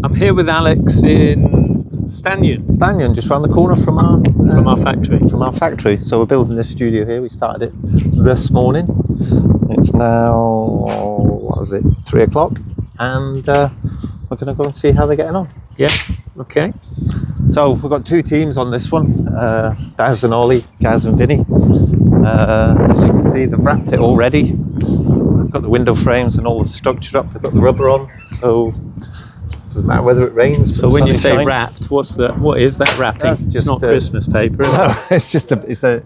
I'm here with Alex in Stanion. Stanion, just round the corner from our factory. From our factory. So we're building this studio here. We started it this morning. It's now 3 o'clock, and we're going to go and see how they're getting on. Yeah. Okay. So we've got two teams on this one, Daz and Ollie, Gaz and Vinny. As you can see, they've wrapped it already. They've got the window frames and all the structure up. They've got the rubber on, so it doesn't matter whether it rains. So when you say wrapped, what is that wrapping? It's not Christmas paper, is it? No, it's just it's a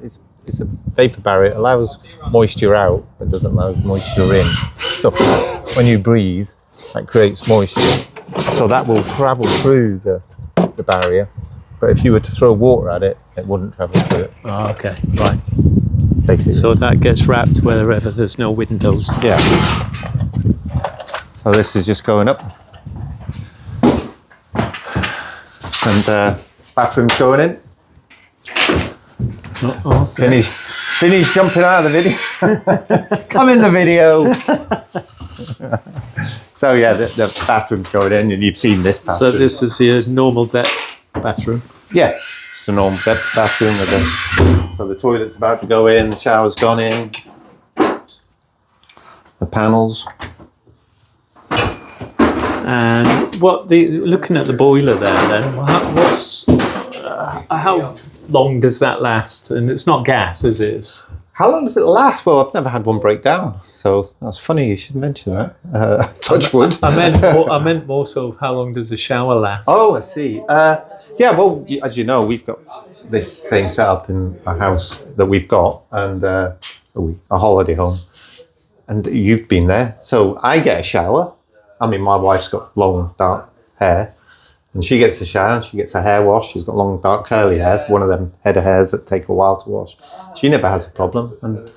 vapor barrier. It allows moisture out, but doesn't allow moisture in. So when you breathe, that creates moisture. So that will travel through the barrier. But if you were to throw water at it, it wouldn't travel through it. Oh, okay, right. Basically. So that gets wrapped wherever there's no windows. Yeah. So this is just going up. And bathroom's going in. Okay. Vinny's jumping out of the video. Come in the video. So yeah, the bathroom's going in, and you've seen this bathroom. So this is your normal depth bathroom? Yeah, it's a normal depth bathroom. So the toilet's about to go in, the shower's gone in. The panels. And looking at the boiler there, then how long does that last? And it's not gas, is it? How long does it last? Well, I've never had one break down, so that's funny you should mention that. Touch wood. I meant more so how long does the shower last? Oh, I see. Yeah, well, as you know, we've got this same setup in a house that we've got, and a holiday home, and you've been there. So I get a shower. I mean, my wife's got long, dark hair, and she gets a shower and she gets a hair wash. She's got long, dark, curly hair, one of them head of hairs that take a while to wash. She never has a problem, and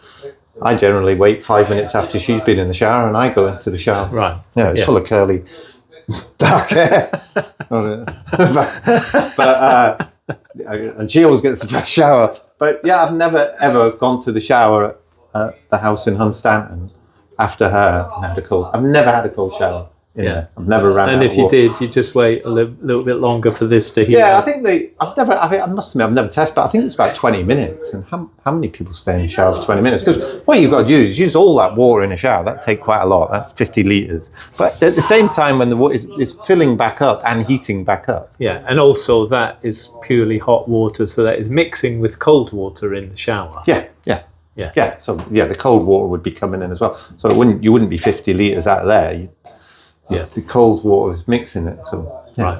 I generally wait 5 minutes after she's been in the shower and I go into the shower. Right. Yeah, it's full of curly, dark hair. but and she always gets a fresh shower. But yeah, I've never, ever gone to the shower at the house in Hunstanton after her and had a cold. I've never had a cold shower in there. I've never ran out of water. And if you did, you just wait a little bit longer for this to heat. Yeah, I think I must admit, I've never tested, but I think it's about 20 minutes. And how many people stay in the shower for 20 minutes? Because what you've got to do is use all that water in a shower. That take quite a lot. That's 50 litres. But at the same time, when the water is filling back up and heating back up. Yeah, and also that is purely hot water, so that is mixing with cold water in the shower. Yeah. So the cold water would be coming in as well. So you wouldn't be 50 litres out of there. The cold water is mixing it. So Right.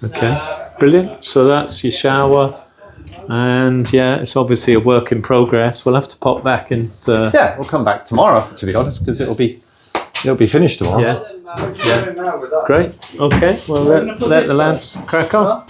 Okay. Brilliant. So that's your shower, and it's obviously a work in progress. We'll have to pop back and. We'll come back tomorrow, to be honest, because it'll be finished tomorrow. Yeah. Great. Okay. Well, let the lads crack on.